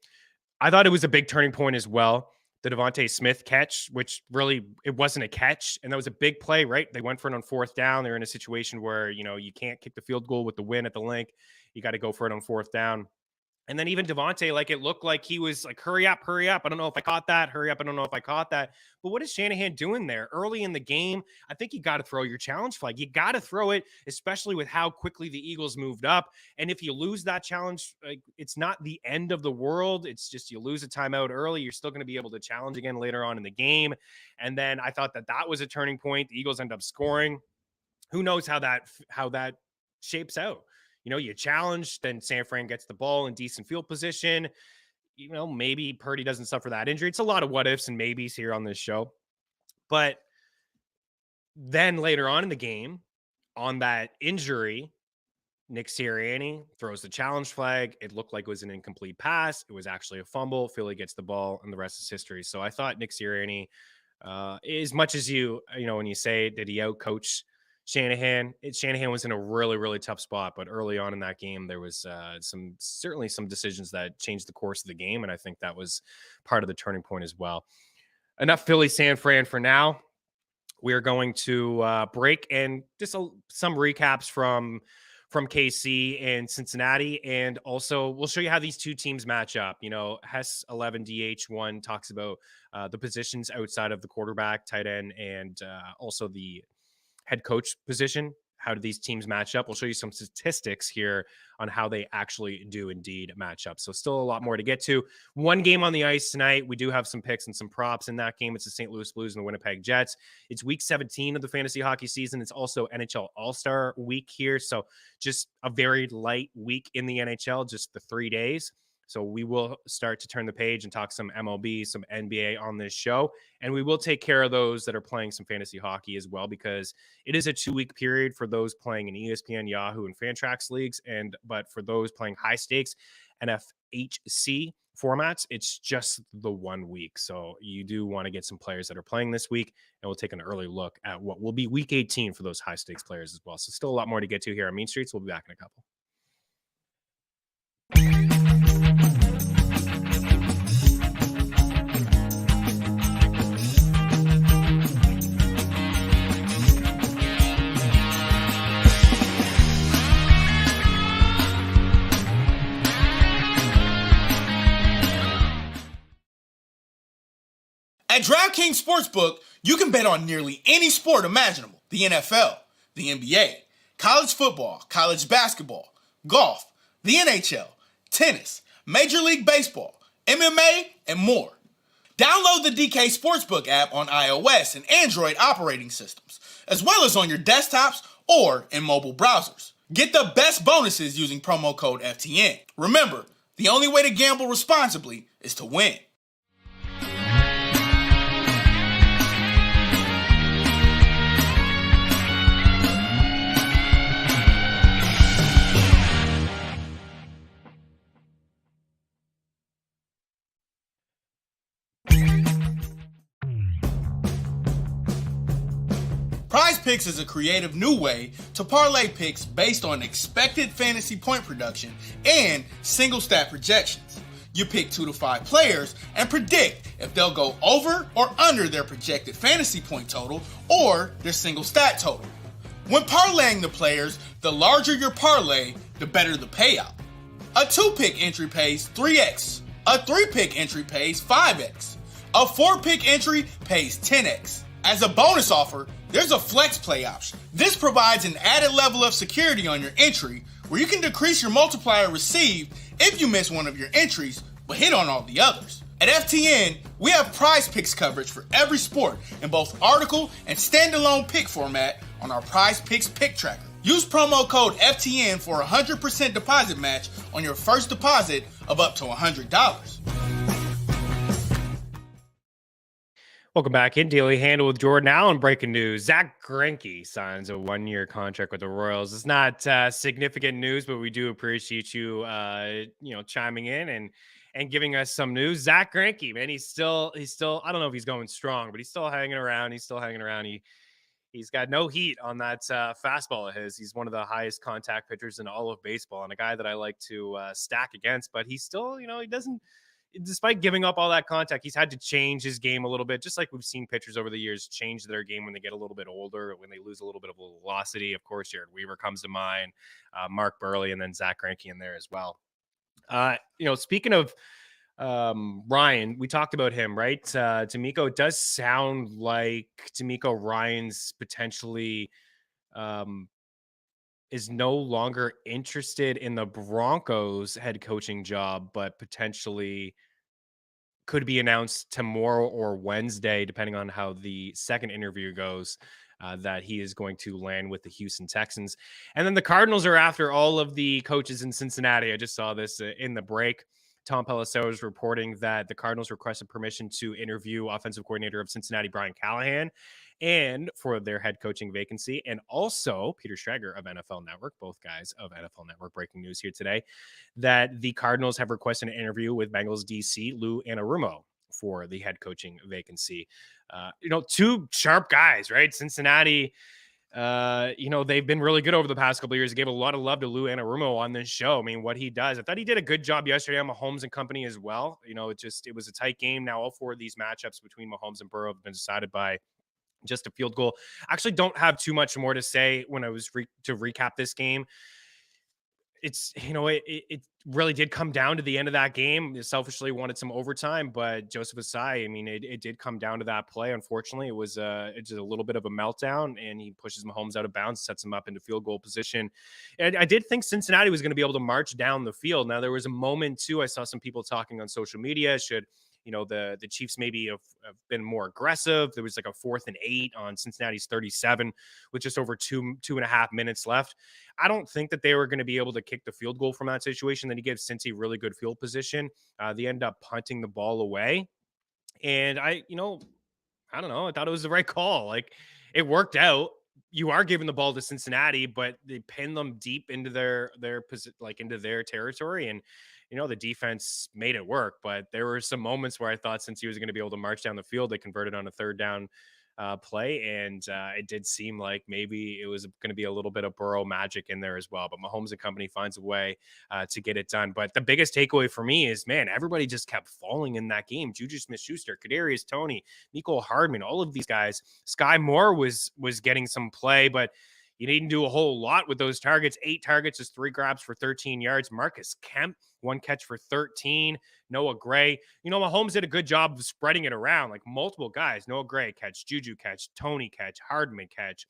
I thought it was a big turning point as well. The Devontae Smith catch, which really, it wasn't a catch. And that was a big play, right? They went for it on fourth down. They're in a situation where, you can't kick the field goal with the win at the link. You got to go for it on fourth down. And then even Devontae, it looked like he was like, hurry up. I don't know if I caught that. Hurry up. I don't know if I caught that. But what is Shanahan doing there early in the game? I think you got to throw your challenge flag. You got to throw it, especially with how quickly the Eagles moved up. And if you lose that challenge, it's not the end of the world. It's just you lose a timeout early. You're still going to be able to challenge again later on in the game. And then I thought that was a turning point. The Eagles end up scoring. Who knows how that shapes out? You challenge, then San Fran gets the ball in decent field position. Maybe Purdy doesn't suffer that injury. It's a lot of what ifs and maybes here on this show. But then later on in the game, on that injury, Nick Sirianni throws the challenge flag. It looked like it was an incomplete pass. It was actually a fumble. Philly gets the ball, and the rest is history. So I thought Nick Sirianni, as much as when you say, did he outcoach Shanahan was in a really, really tough spot, but early on in that game, there was certainly some decisions that changed the course of the game. And I think that was part of the turning point as well. Enough Philly San Fran for now. We are going to break and just some recaps from KC and Cincinnati. And also we'll show you how these two teams match up. Hess 11 DH1 talks about the positions outside of the quarterback, tight end, and also the head coach position. How do these teams match up? We'll show you some statistics here on how they actually do indeed match up. So still a lot more to get to. One game on the ice tonight. We do have some picks and some props in that game. It's the St. Louis Blues and the Winnipeg Jets. It's week 17 of the fantasy hockey season. It's also NHL All-Star week here. So just a very light week in the NHL, just the 3 days. So we will start to turn the page and talk some MLB, some NBA on this show. And we will take care of those that are playing some fantasy hockey as well, because it is a 2-week period for those playing in ESPN, Yahoo, and Fantrax leagues. But for those playing high stakes NFHC formats, it's just the 1 week. So you do want to get some players that are playing this week, and we'll take an early look at what will be week 18 for those high stakes players as well. So still a lot more to get to here on Mean Streets. We'll be back in a couple. At DraftKings Sportsbook, you can bet on nearly any sport imaginable. The NFL, the NBA, college football, college basketball, golf, the NHL, tennis, Major League Baseball, MMA, and more. Download the DK Sportsbook app on iOS and Android operating systems, as well as on your desktops or in mobile browsers. Get the best bonuses using promo code FTN. Remember, the only way to gamble responsibly is to win. PrizePicks is a creative new way to parlay picks based on expected fantasy point production and single stat projections. You pick 2 to 5 players and predict if they'll go over or under their projected fantasy point total or their single stat total. When parlaying the players, the larger your parlay, the better the payout. A 2-pick entry pays 3x. A 3-pick entry pays 5x. A 4-pick entry pays 10x. As a bonus offer, there's a flex play option. This provides an added level of security on your entry where you can decrease your multiplier received if you miss one of your entries but hit on all the others. At FTN, we have PrizePicks coverage for every sport in both article and standalone pick format on our PrizePicks pick tracker. Use promo code FTN for a 100% deposit match on your first deposit of up to $100. Welcome back in. Daily Handle with Jordan Allen. Breaking news. Zach Greinke signs a 1-year contract with the Royals. It's not significant news, but we do appreciate you, chiming in and giving us some news. Zach Greinke, man, he's still, I don't know if he's going strong, but he's still hanging around. He's got no heat on that fastball of his. He's one of the highest contact pitchers in all of baseball and a guy that I like to stack against, but he's still, he doesn't, despite giving up all that contact, he's had to change his game a little bit, just like we've seen pitchers over the years change their game when they get a little bit older, when they lose a little bit of velocity. Of course, Jared Weaver comes to mind, Mark Burley, and then Zach Greinke in there as well. Speaking of Ryan, we talked about him, right? D'Amico, it does sound like D'Amico Ryan's potentially is no longer interested in the Broncos head coaching job, but potentially could be announced tomorrow or Wednesday, depending on how the second interview goes, that he is going to land with the Houston Texans. And then the Cardinals are after all of the coaches in Cincinnati. I just saw this in the break. Tom Pelissero is reporting that the Cardinals requested permission to interview offensive coordinator of Cincinnati, Brian Callahan, and for their head coaching vacancy, and also Peter Schrager of NFL Network, both guys of NFL Network. Breaking news here today that the Cardinals have requested an interview with Bengals DC Lou Anarumo for the head coaching vacancy. Two sharp guys, right? Cincinnati, they've been really good over the past couple of years. They gave a lot of love to Lou Anarumo on this show. I mean, what he does, I thought he did a good job yesterday on Mahomes and company as well. It was a tight game. Now all 4 of these matchups between Mahomes and Burrow have been decided by just a field goal. I actually don't have too much more to say when I was to recap this game. It's, it really did come down to the end of that game. They selfishly wanted some overtime, but Joseph Asai, it did come down to that play. Unfortunately, it was just a little bit of a meltdown, and he pushes Mahomes out of bounds, sets him up into field goal position. And I did think Cincinnati was going to be able to march down the field. Now, there was a moment, too, I saw some people talking on social media, should the Chiefs maybe have been more aggressive. There was like a 4th and 8 on Cincinnati's 37 with just over 2.5 minutes left. I don't think that they were going to be able to kick the field goal from that situation. Then he gives Cincy really good field position. They end up punting the ball away. And I don't know. I thought it was the right call. Like, it worked out. You are giving the ball to Cincinnati, but they pin them deep into their into their territory. And the defense made it work, but there were some moments where I thought since he was going to be able to march down the field, they converted on a 3rd down play. And it did seem like maybe it was going to be a little bit of Burrow magic in there as well. But Mahomes and company finds a way to get it done. But the biggest takeaway for me is, man, everybody just kept falling in that game. Juju Smith-Schuster, Kadarius Toney, Mecole Hardman, all of these guys. Sky Moore was getting some play, but you didn't do a whole lot with those targets. 8 targets, just 3 grabs for 13 yards. Marcus Kemp, 1 catch for 13. Noah Gray. Mahomes did a good job of spreading it around, like multiple guys. Noah Gray catch, Juju catch, Tony catch, Hardman catch,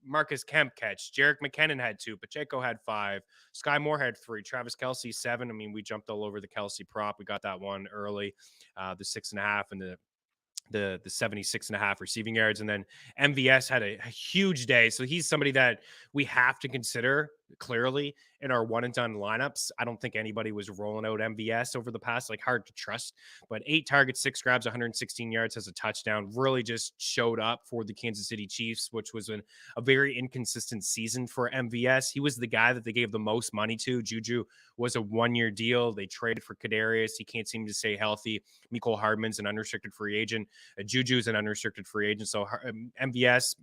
Marcus Kemp catch. Jerick McKinnon had 2. Pacheco had 5. Sky Moore had 3. Travis Kelce 7. I mean, we jumped all over the Kelce prop. We got that one early, the 6.5 and the 76.5 receiving yards. And then MVS had a huge day. So he's somebody that we have to consider clearly in our one and done lineups. I don't think anybody was rolling out MVS over the past, like, hard to trust, but 8 targets, 6 grabs, 116 yards, has a touchdown, really just showed up for the Kansas City Chiefs, which was a very inconsistent season for MVS. He was the guy that they gave the most money to. Juju was a 1-year deal. They traded for Kadarius. He can't seem to stay healthy. Mecole Hardman's an unrestricted free agent. Juju's an unrestricted free agent. So MVS,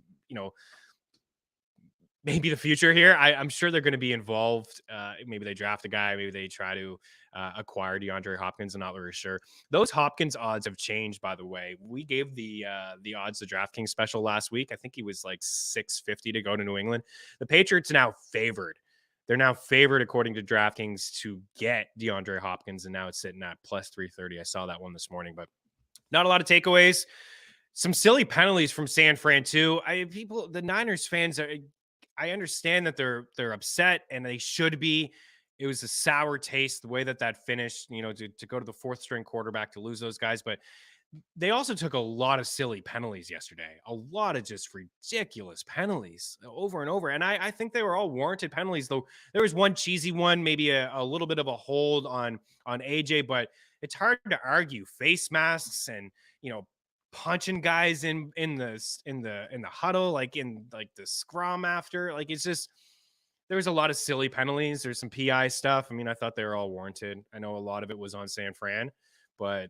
maybe the future here. I'm sure they're going to be involved. Maybe they draft a guy. Maybe they try to acquire DeAndre Hopkins. I'm not really sure. Those Hopkins odds have changed, by the way. We gave the odds to DraftKings special last week. I think he was like 650 to go to New England. The Patriots are now favored. They're now favored, according to DraftKings, to get DeAndre Hopkins, and now it's sitting at plus 330. I saw that one this morning, but not a lot of takeaways. Some silly penalties from San Fran too. The Niners fans are. I understand that they're upset, and they should be. It was a sour taste the way that finished. To go to the 4th string quarterback to lose those guys, but they also took a lot of silly penalties yesterday. A lot of just ridiculous penalties over and over. And I think they were all warranted penalties, though. There was one cheesy one, maybe a little bit of a hold on AJ, but it's hard to argue face masks and, punching guys in the huddle, like in like the scrum after. Like, it's just, there was a lot of silly penalties. There's some PI stuff. I mean, I thought they were all warranted. I know a lot of it was on San Fran, but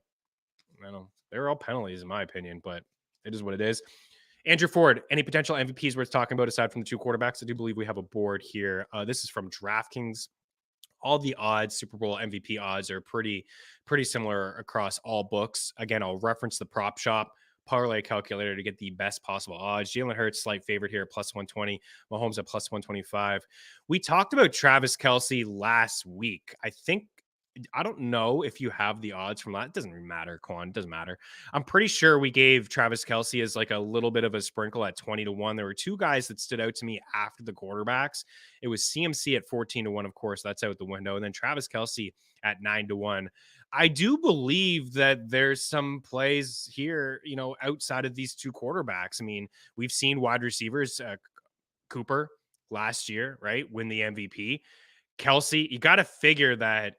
I don't know. They're all penalties in my opinion, but it is what it is. Andrew Ford, any potential MVPs worth talking about aside from the 2 quarterbacks? I do believe we have a board here. This is from DraftKings. All the odds, Super Bowl MVP odds, are pretty similar across all books. Again, I'll reference the prop shop parlay calculator to get the best possible odds. Jalen Hurts, slight favorite here, plus 120. Mahomes at plus 125. We talked about Travis Kelce last week. I don't know if you have the odds from that. It doesn't really matter, Quan. It doesn't matter. I'm pretty sure we gave Travis Kelce as like a little bit of a sprinkle at 20-1. There were 2 guys that stood out to me after the quarterbacks. It was CMC at 14-1, of course. That's out the window. And then Travis Kelce at 9-1. I do believe that there's some plays here, outside of these 2 quarterbacks. I mean, we've seen wide receivers, Cooper last year, right, win the MVP. Kelce, you got to figure that,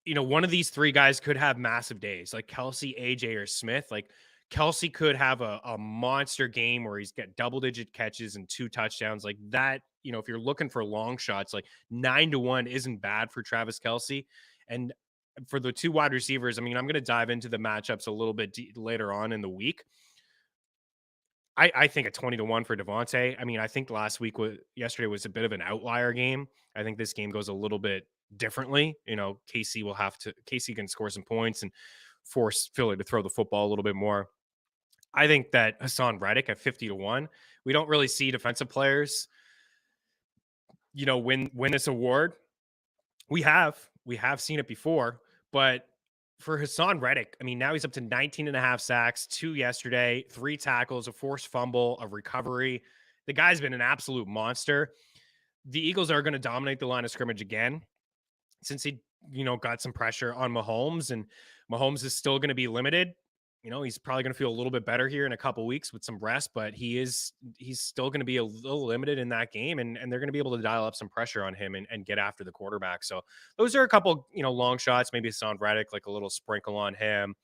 one of these 3 guys could have massive days, like Kelce, AJ, or Smith. Like, Kelce could have a monster game where he's got double-digit catches and 2 touchdowns. Like that, if you're looking for long shots, like 9-1 isn't bad for Travis Kelce. And for the 2 wide receivers, I mean, I'm going to dive into the matchups a little bit later on in the week. I think a 20-1 for Devontae. I mean, I think yesterday was a bit of an outlier game. I think this game goes a little bit differently. KC can score some points and force Philly to throw the football a little bit more. I think that Hassan Reddick at 50-1, we don't really see defensive players, win this award. We have seen it before, but for Hassan Reddick, I mean, now he's up to 19.5 sacks, 2 yesterday, 3 tackles, a forced fumble, a recovery. The guy's been an absolute monster. The Eagles are going to dominate the line of scrimmage again, since he, got some pressure on Mahomes, and Mahomes is still going to be limited. He's probably going to feel a little bit better here in a couple weeks with some rest, but he's still going to be a little limited in that game, and they're going to be able to dial up some pressure on him and get after the quarterback. So those are a couple, long shots, maybe Hassan Reddick, like a little sprinkle on him.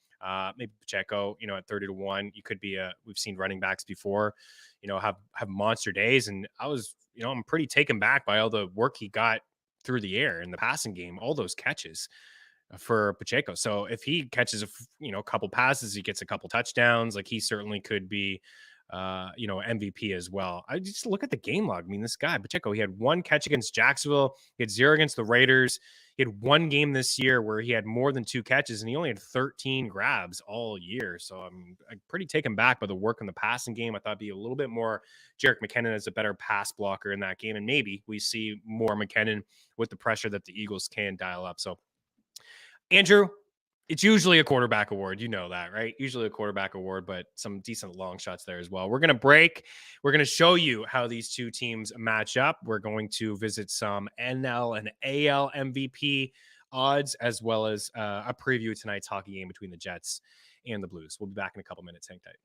Maybe Pacheco, at 30-1, you could be we've seen running backs before, have monster days. And I was, I'm pretty taken back by all the work he got through the air in the passing game, all those catches for Pacheco. So if he catches a couple passes, he gets a couple touchdowns, like he certainly could be MVP as well. I just look at the game log. I mean, this guy Pacheco, he had 1 catch against Jacksonville, he had 0 against the Raiders. He had 1 game this year where he had more than 2 catches, and he only had 13 grabs all year. So I'm pretty taken back by the work in the passing game. I thought it'd be a little bit more Jerick McKinnon as a better pass blocker in that game, and maybe we see more McKinnon with the pressure that the Eagles can dial up. So Andrew, It's usually a quarterback award. You know that, right? Usually a quarterback award, but some decent long shots there as well. We're going to break. We're going to show you how these two teams match up. We're going to visit some NL and AL MVP odds, as well as a preview of tonight's hockey game between the Jets and the Blues. We'll be back in a couple minutes. Hang tight.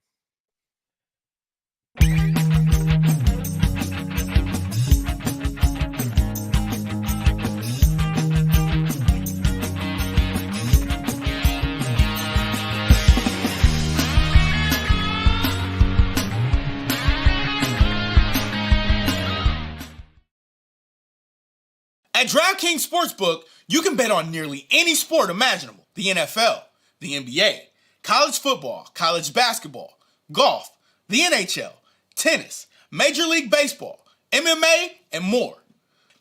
At DraftKings Sportsbook, you can bet on nearly any sport imaginable. The NFL, the NBA, college football, college basketball, golf, the NHL, tennis, Major League Baseball, MMA, and more.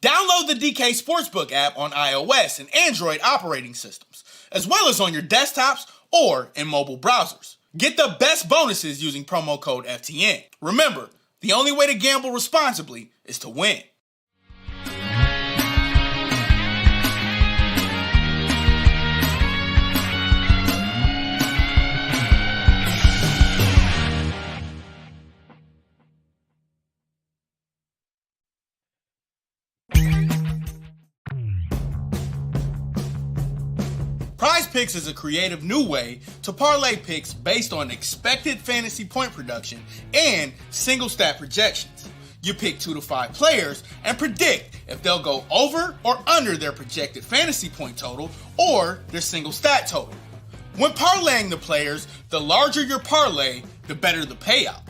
Download the DK Sportsbook app on iOS and Android operating systems, as well as on your desktops or in mobile browsers. Get the best bonuses using promo code FTN. Remember, the only way to gamble responsibly is to win. PrizePicks is a creative new way to parlay picks based on expected fantasy point production and single stat projections. You pick 2 to 5 players and predict if they'll go over or under their projected fantasy point total or their single stat total. When parlaying the players, the larger your parlay, the better the payout.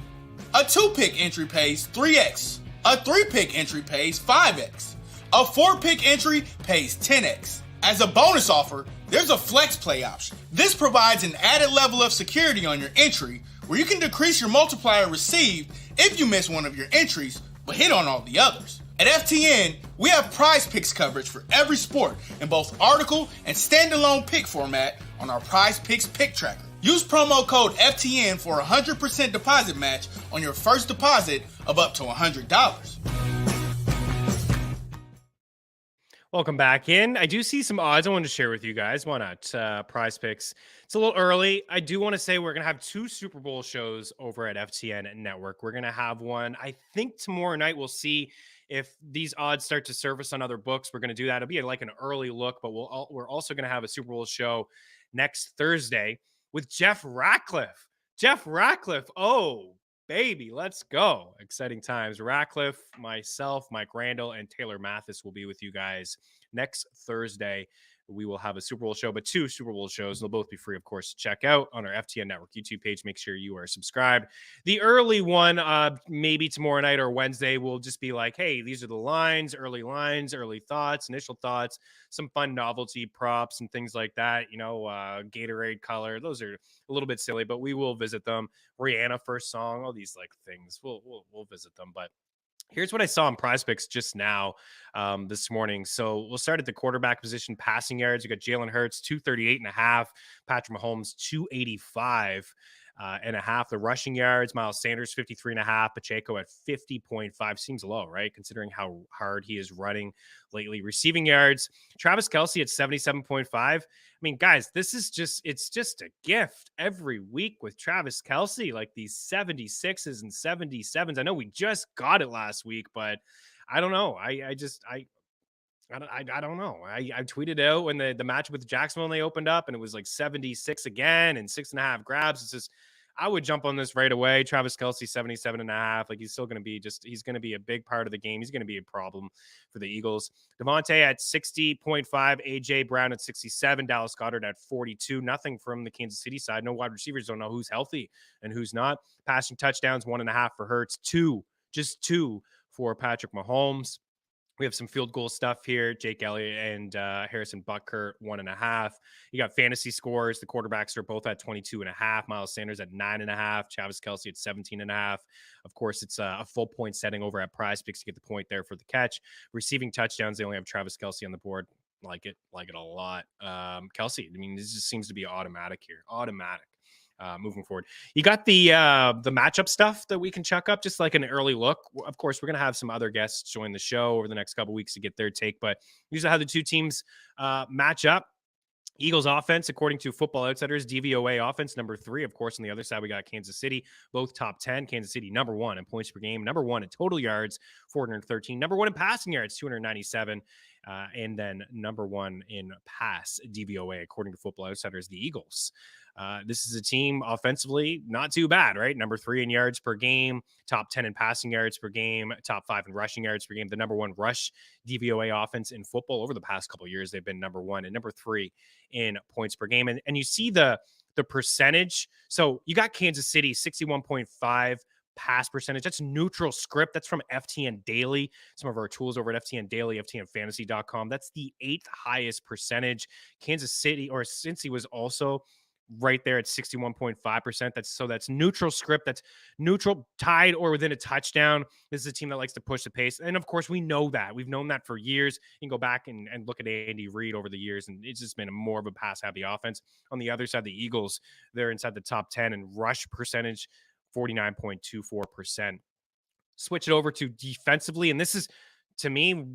A 2-pick entry pays 3x. A 3-pick entry pays 5x. A 4-pick entry pays 10x. As a bonus offer, there's a flex play option. This provides an added level of security on your entry where you can decrease your multiplier received if you miss one of your entries but hit on all the others. At FTN, we have PrizePicks coverage for every sport in both article and standalone pick format on our PrizePicks pick tracker. Use promo code FTN for a 100% deposit match on your first deposit of up to $100. Welcome back in. I do see some odds I wanted to share with you guys. Why not? PrizePicks. It's a little early. I do want to say we're going to have 2 Super Bowl shows over at FTN Network. We're going to have one, I think tomorrow night. We'll see if these odds start to surface on other books. We're going to do that. It'll be like an early look, but we're also going to have a Super Bowl show next Thursday with Jeff Ratcliffe. Jeff Ratcliffe. Oh, baby, let's go. Exciting times. Ratcliffe, myself, Mike Randall, and Taylor Mathis will be with you guys next Thursday. We will have a Super Bowl show, but 2 Super Bowl shows. They'll both be free, of course, to check out on our FTN Network YouTube page. Make sure you are subscribed. The early one, maybe tomorrow night or Wednesday, will just be like, hey, these are the lines, early thoughts, initial thoughts, some fun novelty props and things like that. You know, Gatorade color. Those are a little bit silly, but we will visit them. Rihanna first song, all these like things. We'll visit them, but here's what I saw on PrizePicks just now this morning. So we'll start at the quarterback position, passing yards. You got Jalen Hurts, 238.5. Patrick Mahomes, 285.5. The rushing yards, Miles Sanders, 53.5. Pacheco at 50.5. Seems low, right? Considering how hard he is running lately. Receiving yards, Travis Kelce at 77.5. I mean, guys, it's just a gift every week with Travis Kelce, like these 76s and 77s. I know we just got it last week, but I don't know. I don't know. I tweeted out when the match with Jacksonville when they opened up, and it was like 76 again and 6.5 grabs. It's just, I would jump on this right away. Travis Kelce, 77.5. Like, he's still going to be he's going to be a big part of the game. He's going to be a problem for the Eagles. Devontae at 60.5. AJ Brown at 67. Dallas Goedert at 42. Nothing from the Kansas City side. No wide receivers. Don't know who's healthy and who's not. Passing touchdowns, 1.5 for Hurts. 2 for Patrick Mahomes. We have some field goal stuff here. Jake Elliott and Harrison Butker, 1.5. You got fantasy scores. The quarterbacks are both at 22.5. Miles Sanders at 9.5. Travis Kelce at 17.5. Of course, it's a full point setting over at PrizePicks to get the point there for the catch. Receiving touchdowns, they only have Travis Kelce on the board. Like it a lot. Kelce, I mean, this just seems to be automatic here. Automatic. Moving forward, you got the matchup stuff that we can chuck up, just like an early look. Of course, we're gonna have some other guests join the show over the next couple weeks to get their take, but usually how the two teams match up. Eagles offense, according to Football Outsiders, DVOA offense, number 3. Of course, on the other side, we got Kansas City, both top 10. Kansas City, number 1 in points per game, number 1 in total yards, 413, number 1 in passing yards, 297, and then number 1 in pass DVOA, according to Football Outsiders, the Eagles. This is a team offensively not too bad, right? Number 3 in yards per game, top 10 in passing yards per game, top 5 in rushing yards per game. The number 1 rush DVOA offense in football over the past couple of years. They've been number 1 and number 3 in points per game. And you see the percentage. So you got Kansas City 61.5 pass percentage. That's neutral script. That's from FTN Daily. Some of our tools over at FTN Daily, FTNFantasy.com. That's the 8th highest percentage. Kansas City, or Cincy, was also right there at 61.5%. That's neutral script. That's neutral, tied, or within a touchdown. This is a team that likes to push the pace. And of course, we know that. We've known that for years. You can go back and look at Andy Reid over the years, and it's just been more of a pass-heavy offense. On the other side, the Eagles, they're inside the top 10 in rush percentage, 49.24%. Switch it over to defensively, and this is, to me,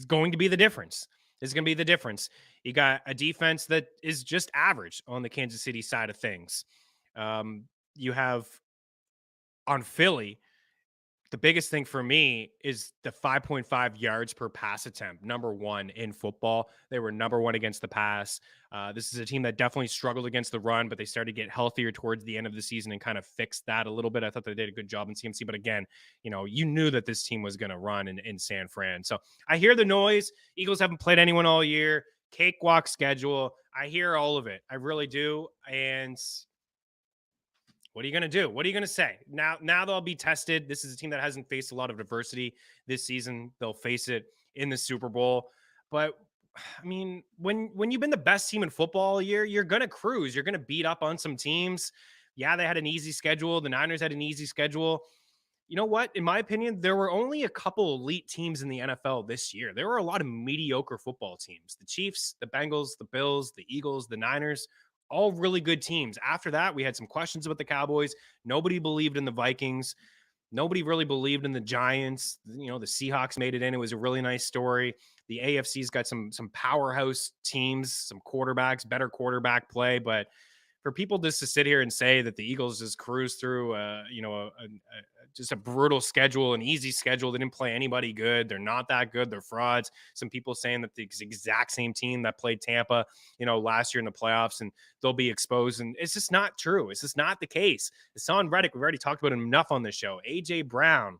going to be the difference. This is going to be the difference. You got a defense that is just average on the Kansas City side of things. You have on Philly, the biggest thing for me is the 5.5 yards per pass attempt, number 1 in football. They were number 1 against the pass. This is a team that definitely struggled against the run, but they started to get healthier towards the end of the season and kind of fixed that a little bit. I thought they did a good job in CMC, but again, you knew that this team was going to run in San Fran. So I hear the noise. Eagles haven't played anyone all year. Cakewalk schedule. I hear all of it. I really do. And what are you going to do? What are you going to say? Now they'll be tested. This is a team that hasn't faced a lot of adversity this season. They'll face it in the Super Bowl. But, I mean, when you've been the best team in football all year, you're going to cruise. You're going to beat up on some teams. Yeah, they had an easy schedule. The Niners had an easy schedule. You know what? In my opinion, there were only a couple elite teams in the NFL this year. There were a lot of mediocre football teams. The Chiefs, the Bengals, the Bills, the Eagles, the Niners, all really good teams. After that, we had some questions about the Cowboys. Nobody believed in the Vikings. Nobody really believed in the Giants. The Seahawks made it in. It was a really nice story. The AFC's got some powerhouse teams, some quarterbacks, better quarterback play. But for people just to sit here and say that the Eagles just cruise through, just a brutal schedule, an easy schedule. They didn't play anybody good. They're not that good. They're frauds. Some people saying that the exact same team that played Tampa, last year in the playoffs, and they'll be exposed. And it's just not true. It's just not the case. Hassan Reddick, we've already talked about him enough on this show. AJ Brown.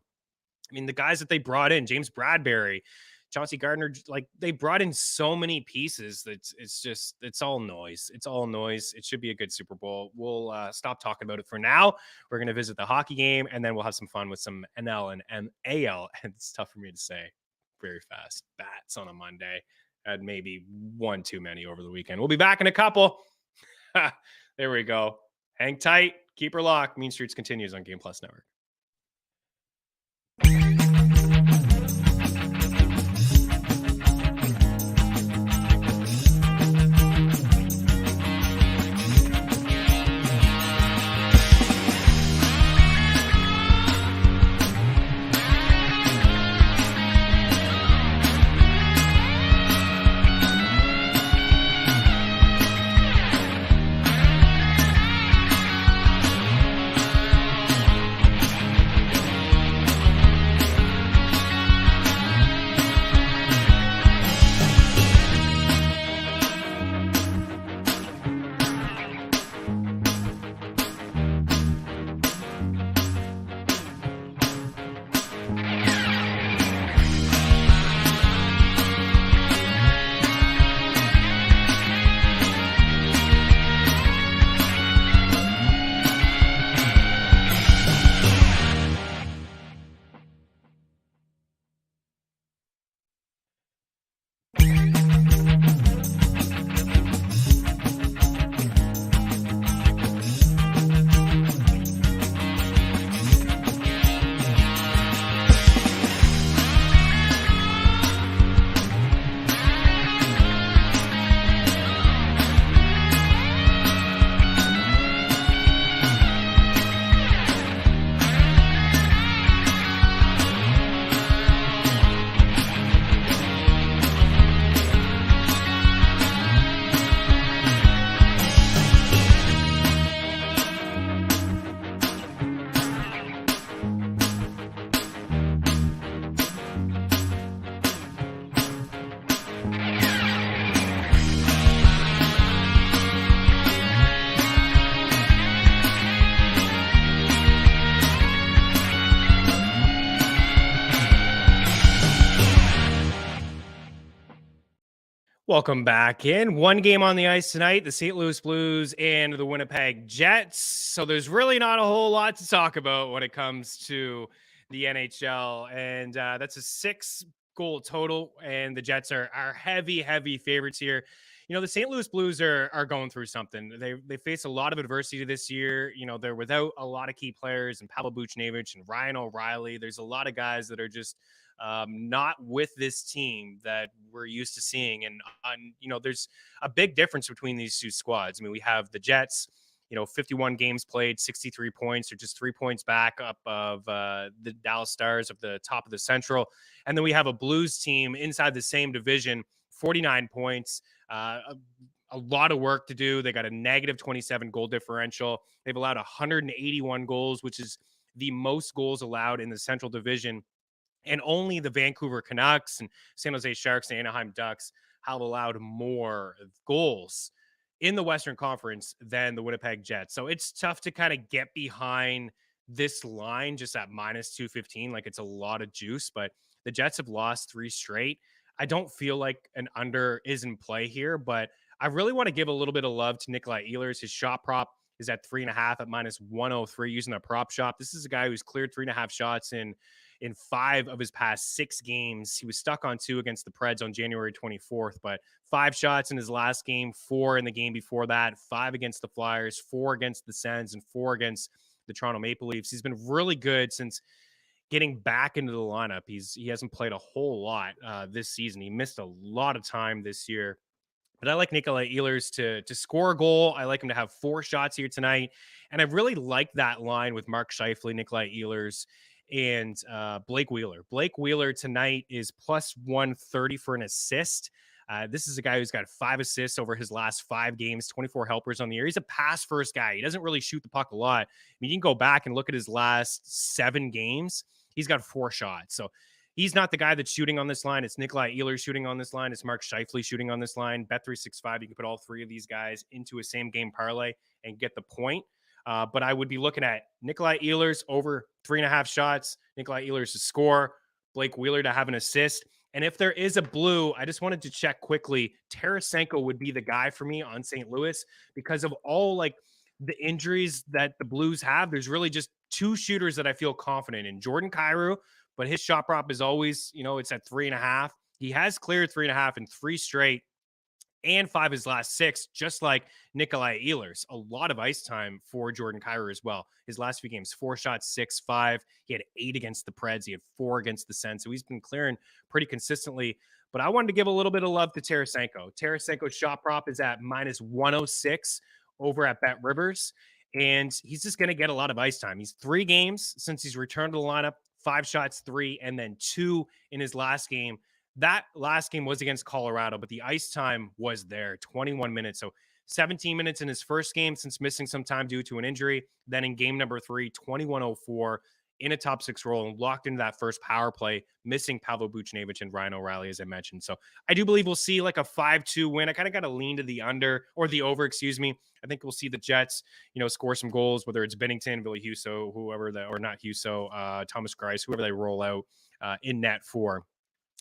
I mean, the guys that they brought in, James Bradbury, Chauncey Gardner, like, they brought in so many pieces that it's all noise. It's all noise. It should be a good Super Bowl. We'll stop talking about it for now. We're going to visit the hockey game, and then we'll have some fun with some NL and AL. And it's tough for me to say very fast. Bats on a Monday. Had maybe one too many over the weekend. We'll be back in a couple. There we go. Hang tight. Keep her locked. Mean Streets continues on Game Plus Network. Welcome back in. One game on the ice tonight, the St. Louis Blues and the Winnipeg Jets. So there's really not a whole lot to talk about when it comes to the NHL. And that's a 6-goal total. And the Jets are heavy favorites here. You know, the St. Louis Blues are going through something. They face a lot of adversity this year. You know, they're without a lot of key players and Pavel Buchnevich and Ryan O'Reilly. There's a lot of guys that are just not with this team that we're used to seeing. And, you know, there's a big difference between these two squads. I mean, we have the Jets, you know, 51 games played, 63 points, or just 3 points back up of the Dallas Stars of the top of the Central. And then we have a Blues team inside the same division, 49 points, a lot of work to do. They got a negative 27 goal differential. They've allowed 181 goals, which is the most goals allowed in the Central Division. And only the Vancouver Canucks and San Jose Sharks and Anaheim Ducks have allowed more goals in the Western Conference than the Winnipeg Jets. So it's tough to kind of get behind this line just at minus 215. Like, it's a lot of juice, but the Jets have lost 3 straight. I don't feel like an under is in play here, but I really want to give a little bit of love to Nikolai Ehlers. His shot prop is at 3.5 at minus 103 using a prop shop. This is a guy who's cleared 3.5 shots in 5 of his past 6 games. He was stuck on 2 against the Preds on January 24th, but 5 shots in his last game, 4 in the game before that, 5 against the Flyers, 4 against the Sens, and 4 against the Toronto Maple Leafs. He's been really good since getting back into the lineup. He hasn't played a whole lot this season. He missed a lot of time this year. But I like Nikolai Ehlers to score a goal. I like him to have 4 shots here tonight. And I really like that line with Mark Scheifele, Nikolai Ehlers, and Blake Wheeler. Blake Wheeler tonight is plus 130 for an assist. This is a guy who's got 5 assists over his last 5 games, 24 helpers on the year. He's a pass-first guy. He doesn't really shoot the puck a lot. I mean, you can go back and look at his last 7 games. He's got 4 shots. So he's not the guy that's shooting on this line. It's Nikolai Ehlers shooting on this line. It's Mark Scheifele shooting on this line. Bet365, you can put all 3 of these guys into a same-game parlay and get the point. But I would be looking at Nikolai Ehlers over 3.5 shots, Nikolai Ehlers to score, Blake Wheeler to have an assist. And if there is a blue, I just wanted to check quickly. Tarasenko would be the guy for me on St. Louis because of all like the injuries that the Blues have. There's really just 2 shooters that I feel confident in. Jordan Kyrou, but his shot prop is always, you know, it's at 3.5. He has cleared 3.5 in 3 straight and 5 his last 6, just like Nikolai Ehlers. A lot of ice time for Jordan Kyrou as well. His last few games, 4 shots, 6, 5. He had 8 against the Preds. He had 4 against the Sens. So he's been clearing pretty consistently. But I wanted to give a little bit of love to Tarasenko. Tarasenko's shot prop is at minus 106 over at Bet Rivers. And he's just going to get a lot of ice time. He's 3 games since he's returned to the lineup, 5 shots, 3, and then 2 in his last game. That last game was against Colorado, but the ice time was there, 21 minutes. So 17 minutes in his first game since missing some time due to an injury. Then in game number 3, 21:04 in a top 6 role and locked into that first power play, missing Pavel Buchnevich and Ryan O'Reilly, as I mentioned. So I do believe we'll see like a 5-2 win. I kind of got to lean to the under or the over, excuse me. I think we'll see the Jets, you know, score some goals, whether it's Binnington, Ville Husso, whoever or not Husso, Thomas Greiss, whoever they roll out in net for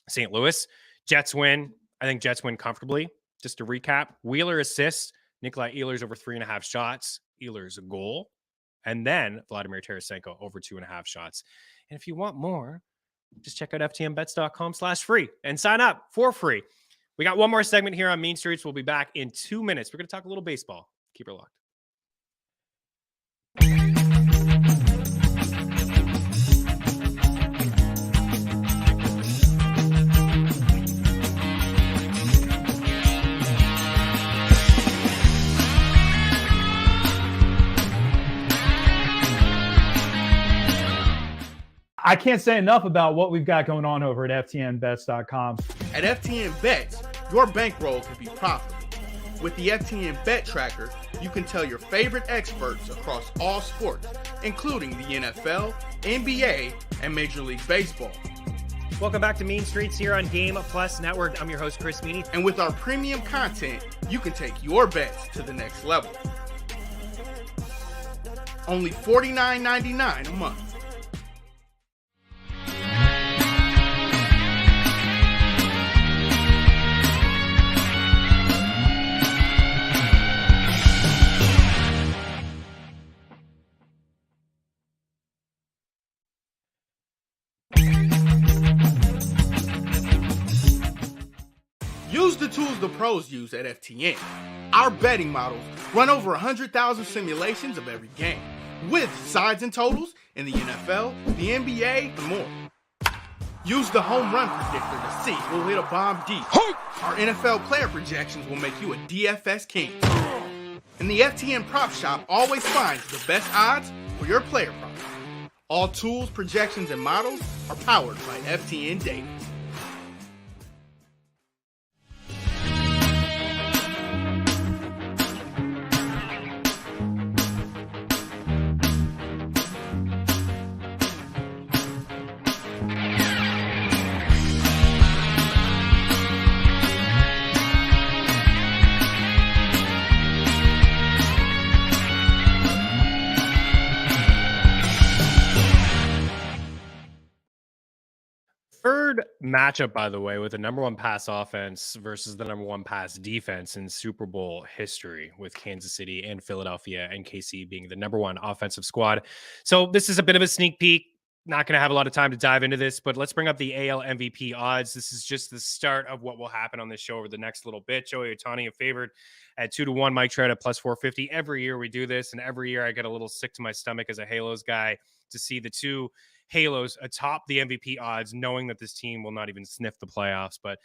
St. Louis. Jets win. I think Jets win comfortably. Just to recap, Wheeler assists, Nikolai Ehlers over 3.5 shots, Ehlers a goal, and then Vladimir Tarasenko over 2.5 shots. And if you want more, just check out ftnbets.com/free and sign up for free. We got one more segment here on Mean Streets. We'll be back in 2 minutes. We're going to talk a little baseball. Keep it locked. I can't say enough about what we've got going on over at ftnbets.com. At FTN Bets, your bankroll can be profitable. With the FTN Bet Tracker, you can tell your favorite experts across all sports, including the NFL, NBA, and Major League Baseball. Welcome back to Mean Streets here on Game Plus Network. I'm your host, Chris Meaney. And with our premium content, you can take your bets to the next level. Only $49.99 a month. pros use at FTN. Our betting models run over 100,000 simulations of every game, with sides and totals in the NFL, the NBA, and more. Use the home run predictor to see who'll hit a bomb deep. Our NFL player projections will make you a DFS king. And the FTN Prop Shop always finds the best odds for your player prop. All tools, projections, and models are powered by FTN data. Third matchup, by the way, with the number one pass offense versus the number one pass defense in Super Bowl history, with Kansas City and Philadelphia and KC being the number one offensive squad. So this is a bit of a sneak peek. Not going to have a lot of time to dive into this, but let's bring up the AL MVP odds. This is just the start of what will happen on this show over the next little bit. Joey Ohtani, a favorite at 2-1. Mike Trout at plus 450. Every year we do this, and every year I get a little sick to my stomach as a Halos guy to see the two Halos atop the MVP odds, knowing that this team will not even sniff the playoffs. But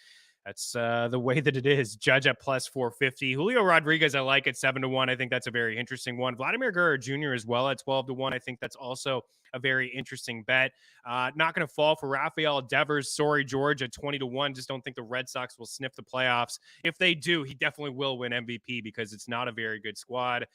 that's the way that it is. Judge at plus 450. Julio Rodriguez, I like at 7-1. I think that's a very interesting one. Vladimir Guerrero Jr. as well at 12-1. I think that's also a very interesting bet. Not going to fall for Rafael Devers. Sorry, George, at 20-1. Just don't think the Red Sox will sniff the playoffs. If they do, he definitely will win MVP because it's not a very good squad.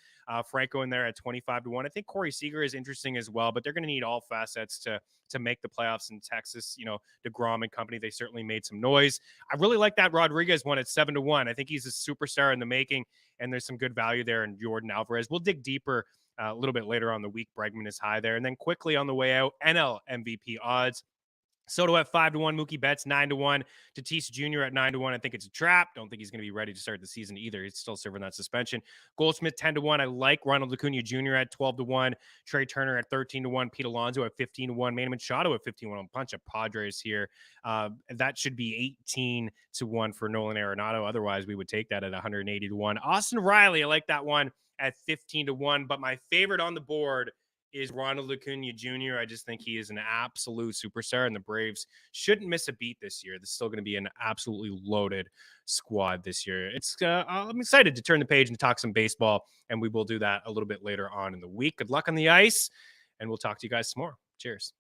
Franco in there at 25-1. I think Corey Seager is interesting as well, but they're going to need all facets to make the playoffs in Texas. You know, DeGrom and company, they certainly made some noise. I really like that Rodriguez one at 7-1. I think he's a superstar in the making, and there's some good value there in Jordan Alvarez. We'll dig deeper a little bit later on the week. Bregman is high there. And then quickly on the way out, NL MVP odds. Soto at 5-1, Mookie Betts 9-1, Tatis Jr. at 9-1. I think it's a trap. Don't think he's going to be ready to start the season either. He's still serving that suspension. Goldschmidt 10-1. I like Ronald Acuna Jr. at 12-1, Trey Turner at 13-1, Pete Alonso at 15-1, Manny Machado at 15-1. A bunch of Padres here. That should be 18-1 for Nolan Arenado. Otherwise, we would take that at 180-1. Austin Riley, I like that one at 15-1. But my favorite on the board is Ronald Acuna Jr. I just think he is an absolute superstar, and the Braves shouldn't miss a beat this year. This is still going to be an absolutely loaded squad this year. I'm excited to turn the page and talk some baseball, and we will do that a little bit later on in the week. Good luck on the ice, and we'll talk to you guys some more. Cheers.